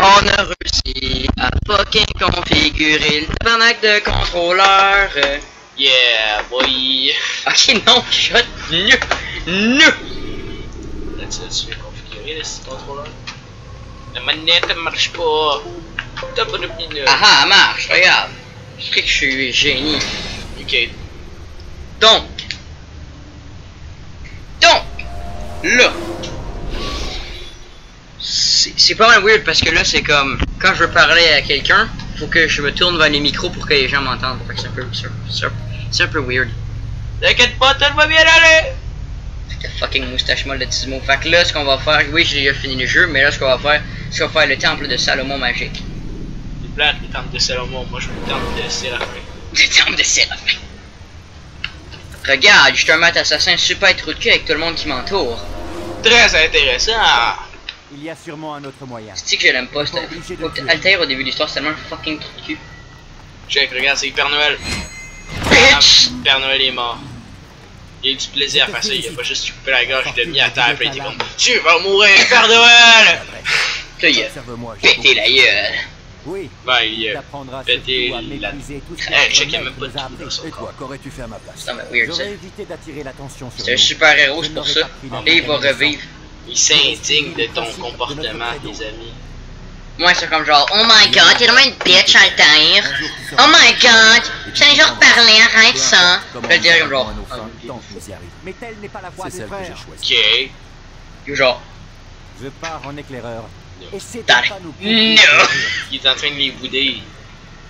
On a réussi à fucking configurer le tabarnak de contrôleur. Yeah, boy. Ok, non, shut. No. Là-dessus, tu viens configurer le contrôleur. La manette elle marche pas. T'as pas de minute. Ah ah, elle marche, regarde. Je sais que je suis génie. Ok. Donc, là, c'est pas mal weird parce que là, c'est comme, quand je veux parler à quelqu'un, faut que je me tourne vers les micros pour que les gens m'entendent. Fait que c'est un peu weird. T'inquiète pas, tout va bien aller. Fait que fucking moustache molle de Tismo. Fait que là, ce qu'on va faire, oui, j'ai déjà fini le jeu, mais là, ce qu'on va faire, c'est qu'on va faire le temple de Salomon magique. C'est plate, le temple de Salomon. Moi, je veux le temple de Séraphin. Le temple de Séraphin. Regarde, je suis un maître assassin super trou de cul avec tout le monde qui m'entoure. Très intéressant. Il y a sûrement un autre moyen. C'est que je l'aime pas, Altair au début de l'histoire, c'est tellement un fucking trou de cul. Check, regarde, c'est Père Noël. Bitch! Père Noël est mort. Il a eu du plaisir à faire ça, il a pas juste coupé la gorge de mis à terre, puis il était comme tu vas mourir, Père Noël! Là, il a pété la gueule. Oui. Ben, il a T'apprendras pété surtout à la... mépriser tout ce qui Hey, est check, il y a honnête même pas nous de a trou appris. dans son Et toi, corps. qu'aurais-tu fait à ma place? C'est weird ça. J'aurais évité d'attirer l'attention sur C'est un moi. super héros, c'est pour ça. Et il va revivre. Il s'indigne de ton comportement, tes amis. Moi, c'est comme genre, oh my god, t'es vraiment une bitch, Altair. Oh my god, je t'ai genre parlé, arrête ça. Je vais le dire comme genre, Mais telle n'est pas la voie des frères. Ok. genre, Je pars en éclaireur. Et c'est T'as- pas nous. No. Il est en train de les bouder.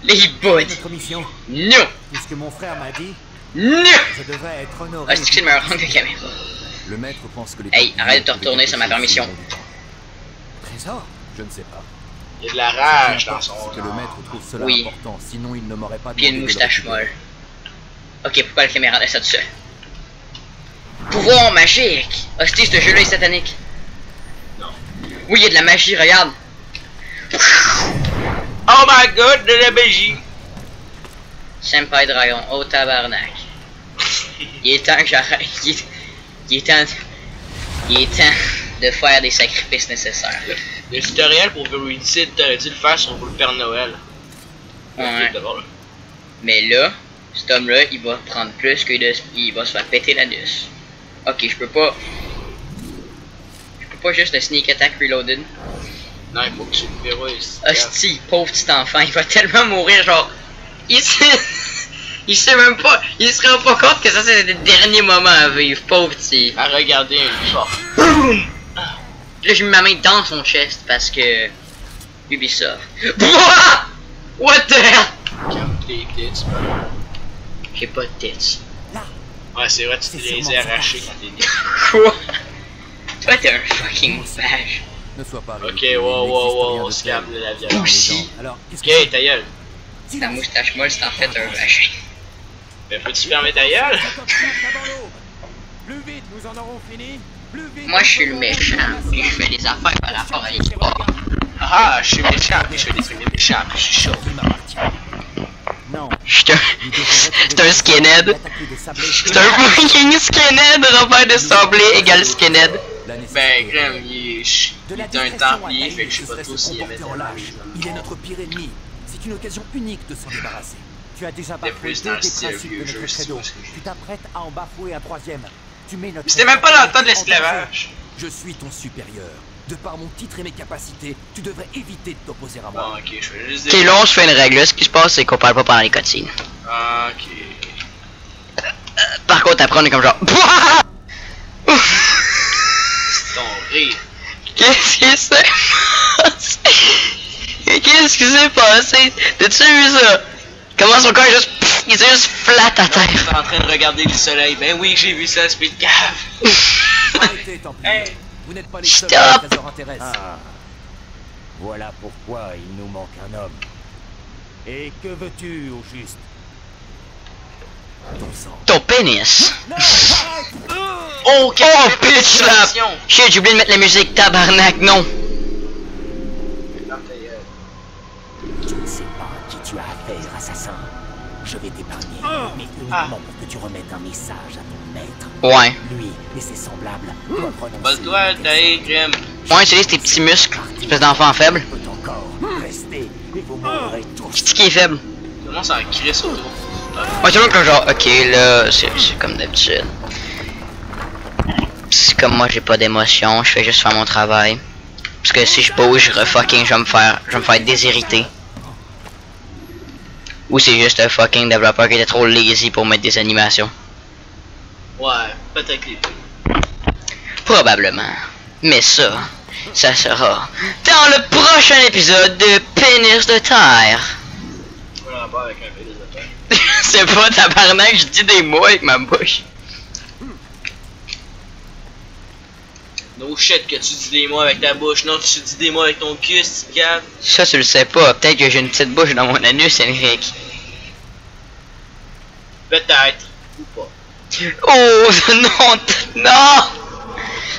les bouts. Notre mission, No, puisque mon frère m'a dit, no. je devrais être honoré. Ah, c'est que c'est le meilleur angle de caméra. Le maître pense que les Hey, arrête de te retourner, c'est ma permission. Trésor? Je ne sais pas. Il y a de la rage dans son Que le maître trouve cela Oui. important, sinon il ne m'aurait pas Puis une demandé de le moustache récupérer. molle. Ok, pourquoi la caméra laisse ça dessus? Pouvoir magique! Hostie, ce jeu-là est satanique. Non. Oui, il y a de la magie, regarde. Oh my god, de la magie! Senpai Dragon, oh tabarnak. Il est temps que j'arrête. Il est temps de faire des sacrifices nécessaires. Le tutoriel pour Veridicid, t'aurais dû le faire sur le Père Noël. Ouais. D'abord, là. Mais là, cet homme-là, il va prendre plus que de... Il va se faire péter l'anus. Ok, je peux pas juste le sneak attack reloaded. Non, il faut que tu le verrouilles. Hostie, pauvre petit enfant, il va tellement mourir, genre... Il sait même pas... Il se rend pas compte que ça c'est le dernier moment à vivre, pauvre petit. À regarder une fois. Là, j'ai mis ma main dans son chest parce que... Ubisoft. What the hell? Calme tes tits. J'ai pas de tits. Ouais, c'est vrai, tu te les as arrachés quand t'es né. Quoi? Toi, t'es un fucking vache. Ne sois pas Ok, ridicule, wow, il wow, n'existe wow, rien on de se tel. calme de la violence. Aussi. Alors, qu'est-ce Ok, ta gueule. La moustache molle, c'est en fait un vache. Mais peux-tu fermer ta gueule? Plus vite, nous en aurons fini. Plus vite. Moi, je suis le méchant, puis je fais des affaires par rapport à l'histoire. Ah, je suis méchant, puis je fais des trucs de méchant, puis je suis chaud. Non. C'est un skinhead. C'est un fucking skinhead, Robert de Sablé égale skinhead. Ben, Graham, il est un templier, fait que je sais pas trop s'il aimait en lâche. Il est notre pire ennemi. C'est une occasion unique de s'en débarrasser. Tu as déjà bafoué plus deux dans le des style principes vieux de jeu, notre si tu credo. vois ce que je veux Tu t'apprêtes à en bafouer un troisième. Tu mets notre... C'était même pas dans le temps de l'esclavage. Je suis ton supérieur. De par mon titre et mes capacités, tu devrais éviter de t'opposer à moi. Bon, ok, je vais juste Ok, dire. là, on se fait une règle. Là, ce qui se passe, c'est qu'on parle pas pendant les cutscenes. Ok. Par contre, après, on est comme genre... Ton rire. Qu'est-ce qui s'est passé? Qu'est-ce qui s'est passé? T'as-tu vu ça? Comment son corps est juste... il est juste flat à T'es terre. en train de regarder le soleil. Ben oui, j'ai vu ça, Speed Cave. Arrêtez, Templier. Hey. Vous n'êtes pas les seuls Stop. à le trésor intéresse. Ah. Voilà pourquoi il nous manque un homme. Et que veux-tu au juste? Ton sang. Ton pénis. Oh, quelle Oh, bitch slap. manipulation. Shit, j'ai oublié de mettre la musique, tabarnak, non. Je ne sais pas à qui tu as affaire, assassin. Je vais t'épargner, mais uniquement pour que tu remettes un message à ton maître. Ouais. Lui et ses semblables doivent renoncer. Balle-toi, t'as Graham. Ouais, c'est tes petits muscles. Espèce d'enfant faible. Peut encore demanderai tout. Qui est faible? Tout le monde s'en crisse autour. Ouais, tout le monde comme genre, ok, là, c'est comme d'habitude. C'est comme moi, j'ai pas d'émotion, je fais juste faire mon travail. Parce que si je bouge, je vais me faire déshériter. Ou c'est juste un fucking développeur qui était trop lazy pour mettre des animations. Ouais, peut-être les deux. Probablement. Mais ça sera dans le prochain épisode de Pénis de Terre. Pas le rapport avec un pénis de terre. C'est pas tabarnak, je dis des mots avec ma bouche. No shit que tu dis des mots avec ta bouche, non tu dis des mots avec ton cul, si tu captes. Ça, tu le sais pas. Peut-être que j'ai une petite bouche dans mon anus, Henrik. Peut-être. Ou pas. Oh, non, non!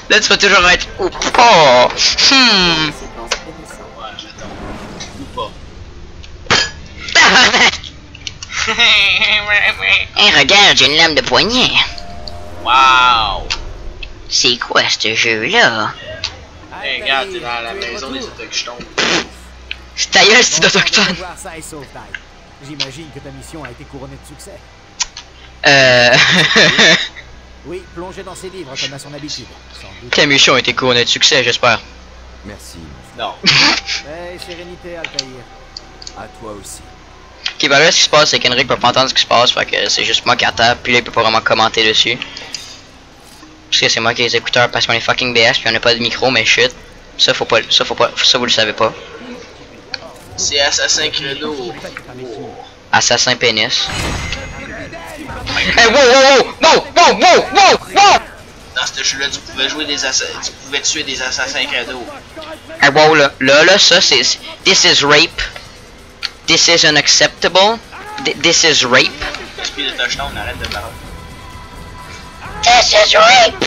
Là, tu vas toujours être ou pas. Ouais, j'attends. Ou pas. Tabarnak! Hey, regarde, j'ai une lame de poignet. Wow! C'est quoi ce jeu-là? Hey, regarde, t'es dans la maison des autochtones. C'est ta gueule, c'est autochtone. J'imagine que ta mission a été couronnée de succès. Oui, plongez dans ses livres comme à son habitude. Sans doute. Ta mission a été couronnée de succès, j'espère. Merci. Non. Hey, sérénité, Altaïr. À toi aussi. Ok, bah là, ce qui se passe, c'est qu'Henrik peut pas entendre ce qui se passe, fait que c'est juste moi qui attends, puis là, il peut pas vraiment commenter dessus. Parce que c'est moi qui ai les écouteurs, parce qu'on est fucking BS, puis on a pas de micro, mais shit. Ça, faut pas, ça vous le savez pas. C'est Assassin Credo. Assassin pénis. Hey, wow! Dans ce jeu-là, tu pouvais jouer des assassins. Tu pouvais tuer des assassins Credo. Hey, wow, là, ça, c'est... This is rape. This is unacceptable. This is rape. Esprit de touchdown, arrête de parler. This is rape!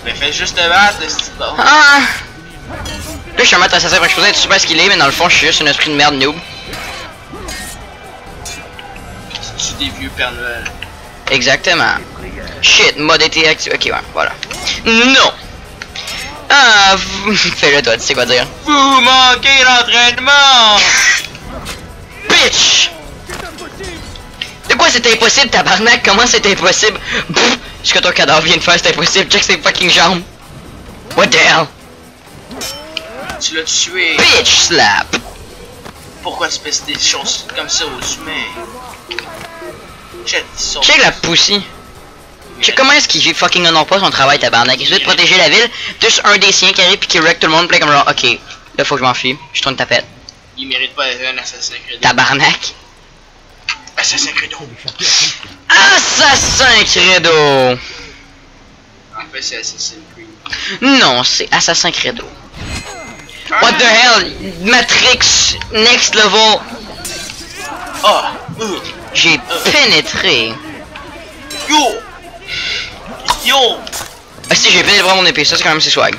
Mais fais juste te battre, c'est bon. Ah! Là, je suis un maître assassin, fait que je suis supposé être super skillé, mais dans le fond, je suis juste un esprit de merde noob. Tu des vieux Père Noël. Exactement. Shit, mode été activé. Ok, ouais, voilà. Non! Ah, fais-le toi, tu sais quoi dire. Vous manquez l'entraînement! Bitch! De quoi c'est impossible, tabarnak? Comment c'est impossible? Pfff, ce que ton cadavre vient de faire, c'est impossible. Check ses fucking jambes. What the hell? Tu l'as tué. Bitch slap! Pourquoi tu fais des choses comme ça aux humains? Check la poussie. Check comment est-ce qu'il fucking honore pas son travail, tabarnak. Il veut de protéger la ville. Juste un des siens qui arrive pis qui wreck tout le monde. Play comme genre, ok, là faut que je m'enfuis. Je tourne tapette. Il mérite pas d'être un assassin Credo. Tabarnak. Assassin Credo. Assassin Credo! En fait, c'est Assassin Creed. Non, c'est Assassin Credo. What the hell? Matrix Next Level. Oh! J'ai pénétré. Yo! Yo! Ah si, j'ai pénétré mon épée, ça c'est quand même c'est swag.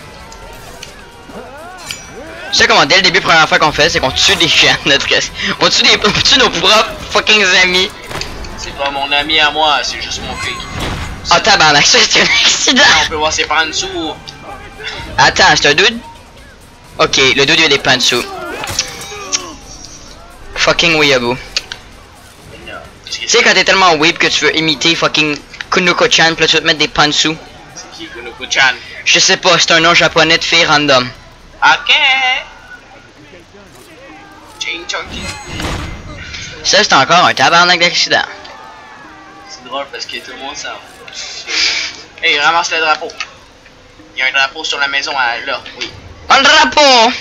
Tu sais comment dès le début, première fois qu'on fait, c'est qu'on tue des gens, on tue nos propres fucking amis. C'est pas mon ami à moi, c'est juste mon fake. Ah tabarnak, ça c'est un accident. On peut voir ses pas en dessous. Attends, c'est un dude? Ok, le dude il a des pas en dessous. Fucking weeaboo. Tu sais quand t'es tellement weeb que tu veux imiter fucking Kunuko-chan, pis là tu veux te mettre des pas en dessous. C'est qui Kunuko-chan? Je sais pas, c'est un nom japonais de fille random. Ok! Ching chunky. Ça c'est encore un tabarnak d'accident. C'est drôle parce que tout le monde s'en. Hey, ramasse le drapeau. Il y a un drapeau sur la maison là, oui. Oh le drapeau!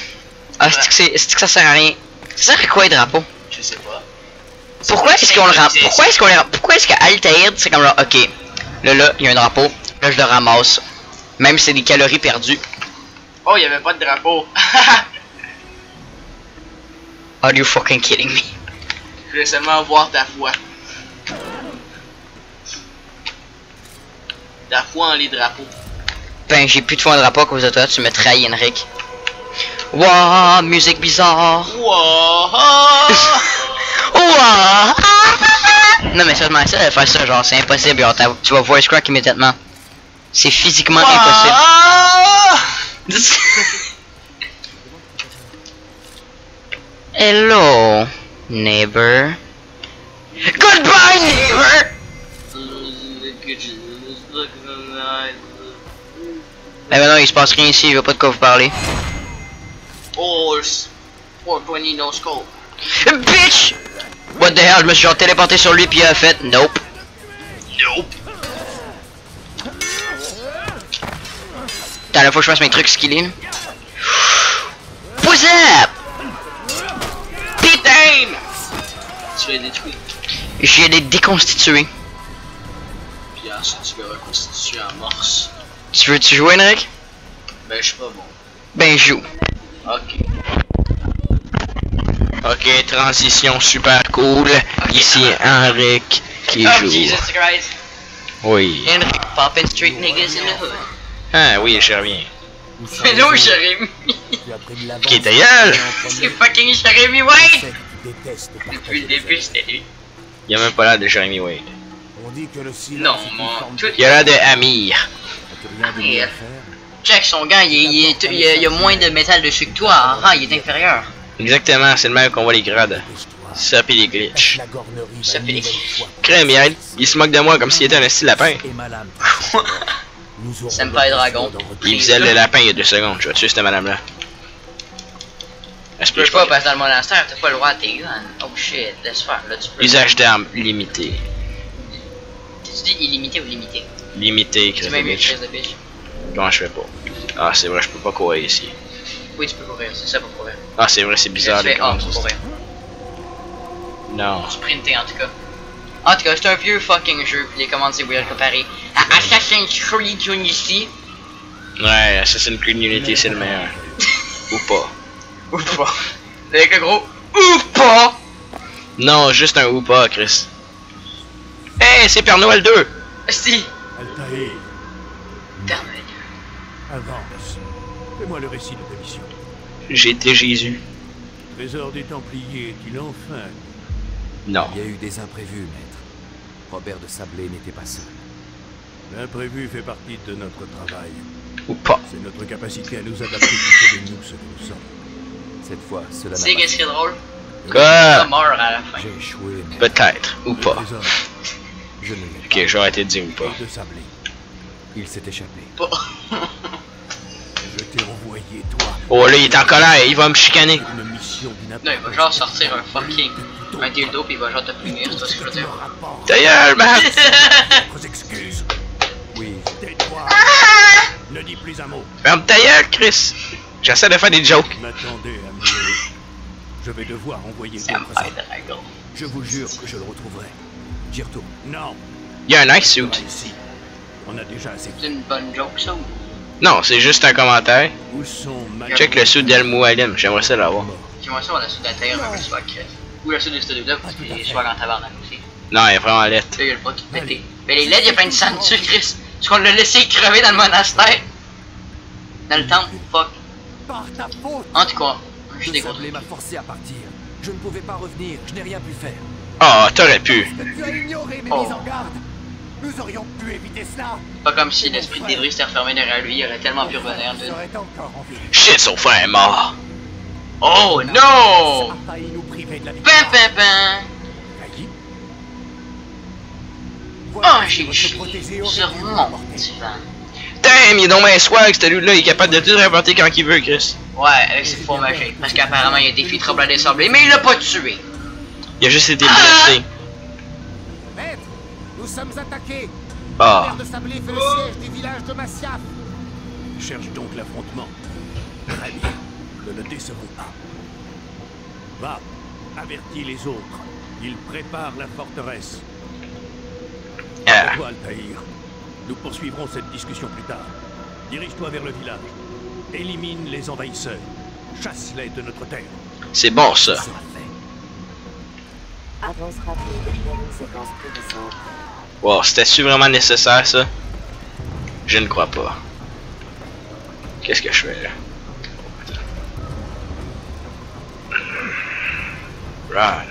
Ah, c'est que ça sert à rien. Ça sert à quoi les drapeaux? Je sais pas. Pourquoi est-ce qu'on le ramasse? Pourquoi est-ce qu'Altaïr c'est comme genre, ok, là, il y a un drapeau, là je le ramasse. Même si c'est des calories perdues. Oh, il y avait pas de drapeau. Are you fucking kidding me? Je voulais seulement voir ta foi. Ta foi en les drapeaux. Ben, j'ai plus de foi en drapeau à cause de toi, tu me trahis, Henrik. Wouah, musique bizarre. Wow. Wouah. Non, mais sérieusement, ça de faire ça, genre, c'est impossible. Genre, tu vas voice crack immédiatement. C'est physiquement impossible. Hello, neighbor. Goodbye, neighbor! Eh ben non, il se passe rien ici, je vois pas de quoi vous parler. Horse 420 no scope. Bitch! What the hell, je me suis genre téléporté sur lui puis il a fait nope. Nope. T'as la fois que je fasse mes trucs skillés là. What's up? Putain! Tu l'as détruit. J'ai les déconstitués. Puis ensuite tu vas reconstituer en morse. Tu veux-tu jouer, Henrik? Ben je suis pas bon. Ben joue. Ok. Ok, transition super cool. Ici Henrik qui Oh joue. Jesus Christ. Oui. Henrik poppin' street niggas in the hood. Ah oui, je reviens. Hello, Jérémy. Tu as pris de l'avance. Qui ta gueule? C'est fucking Jérémy White. Tu détestes Depuis le début, c'était lui. Il a même pas l'air de Jeremy Wade. On dit que le silence Non, est une moi, forme tout- de- Il a l'air de Amir. As-tu rien de mieux à faire? Check son gant, il y a moins de métal dessus que toi. Ah, il est inférieur. Exactement, c'est le même qu'on voit les grades. Dépêche-toi. Ça pis les glitches. La gornerie Ça va fait une les- nouvelle fois Crème, il se moque de moi comme s'il était un esti lapin. et ma lame. Nous aurons Senpai Dragon. Il faisait le lapin il y a 2 secondes. Je vais tuer cette madame là. Elle se Tu peux pêche pas pas. passer dans le monastère, t'as pas le droit à tes guns. Oh shit, laisse faire, là tu peux. Usage d'armes limité. Tu dis illimité ou limité? Limité, Tu Chris m'as de mis bitch. une de bitch. Comment je fais pas? Ah, c'est vrai, je peux pas courir ici. Oui, tu peux courir, c'est ça pour courir. Ah, c'est vrai, c'est bizarre Tu les fais A commandes. pour courir. Non. Sprinter en tout cas. En tout cas, c'est un vieux fucking jeu, puis les commandes c'est weird comparé à Assassin's Creed Unity. Ouais, Assassin's Creed Unity, c'est le meilleur. Ou pas. Ou pas. Avec le gros ou pas. Non, juste un ou pas, Chris. Hey, c'est Père Noël 2! Si. Altaïr, Terminé. avance. Fais-moi le récit de ta mission. J'ai été Jésus. Trésor des Templiers est-il enfin? Non. Il y a eu des imprévus, maître. Robert de Sablé n'était pas seul. L'imprévu fait partie de notre travail. Ou pas. C'est notre capacité à nous adapter qui fait de nous ce que nous sommes. Cette fois, cela n'a Tu sais pas qu'est-ce qui est drôle? Quoi? Ça meurt à la fin. J'ai échoué, maître. Peut-être. Ou Le pas. trésor Je ne l'ai Ok, je vais arrêter de dire ou pas. est de Sablé. Il s'est échappé. Pas. Je t'ai envoyé, toi, Oh là, il est en colère, il va me chicaner. une mission d'une Non, il va genre sortir un fucking. Un dildo, puis il va genre te punir, c'est ce que je veux dire. Ta gueule, Matt! Vos excuses. Oui, Tais-toi. Ne dis plus un mot. Ferme ta gueule, Chris! J'essaie de faire des jokes. M'attendez à mieux. Je vais devoir envoyer C'est un d'autres fight hommes. dragon. Je vous jure que je le retrouverai. J'y retourne. Non, Il y a un nice suit. pas ici. On a déjà assez. C'est une bonne joke, ça ou? Non, c'est juste un commentaire. Où sont ma... Check le suit d'El Moualim, j'aimerais ça l'avoir. J'aimerais ça, on a sous la terre, un peu soit Chris. Ou la sous de Studio Dub, parce qu'il est soit en tabarnak aussi. Non, il est vraiment lettre. Là, il a le pas tout pété. Mais les LED, il y a plein de sang dessus, Chris. Tu vas le laisser crever dans le monastère. Dans le temple, fuck. Par ta faute. En tout cas, je suis de dégoûté. Sablé m'a forcé à partir. Je ne pouvais pas revenir. Je n'ai rien pu faire. Ah, t'aurais pu. Tu as ignoré mes Oh. mises en garde. Nous aurions pu éviter cela. Pas comme si l'esprit de débris s'était refermé derrière lui, il aurait tellement pu revenir. Je Dude. serais encore en vie. Shit, son frère est mort. Oh no! A failli nous priver de la Pin victoire. pin pin! Failli. Oh, Voilà, j'ai votre chié protégé aurait sur dû mon l'emporter. divan. Damn, il est donc bien swag, ce là il est capable de tout réinventer quand il veut, Chris. Ouais, avec ses faux magiques. Parce qu'apparemment, il y a des filles troubles à désablés, mais il l'a pas tué. Il a juste été blessé. Maître, nous sommes attaqués. Ah. Robert de Sablé fait le siège du village de Massiaf. Cherche donc l'affrontement. Très bien, ne le décevons pas. Va, avertis les autres. Ils préparent la forteresse. Ah. Toi, Altaïr. Nous poursuivrons cette discussion plus tard. Dirige-toi vers le village. Élimine les envahisseurs. Chasse-les de notre terre. C'est bon, ça. Ça sera fait. Avance rapide vers une séquence plus récente. Wow, c'était-tu vraiment nécessaire, ça? Je ne crois pas. Qu'est-ce que je fais, là? Run.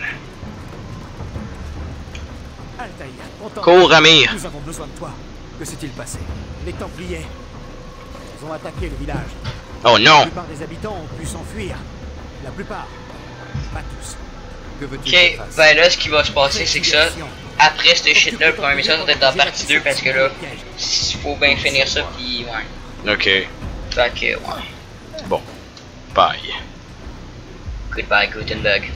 Altaïr, content. Cours, Amir. Nous avons besoin de toi. Que s'est-il passé? Les Templiers. Ils ont attaqué le village. Oh La non! plupart des habitants ont pu s'enfuir. La plupart. Pas tous. Que veux-tu Ok, que je fasse? ben là, ce qui va se passer, c'est que ça, après ce shit-là, le premier mission va être dans partie 2 parce que là, il faut bien finir ça, pis ouais. Ok. Fait que, ouais. Bon. Bye. Goodbye, Gutenberg.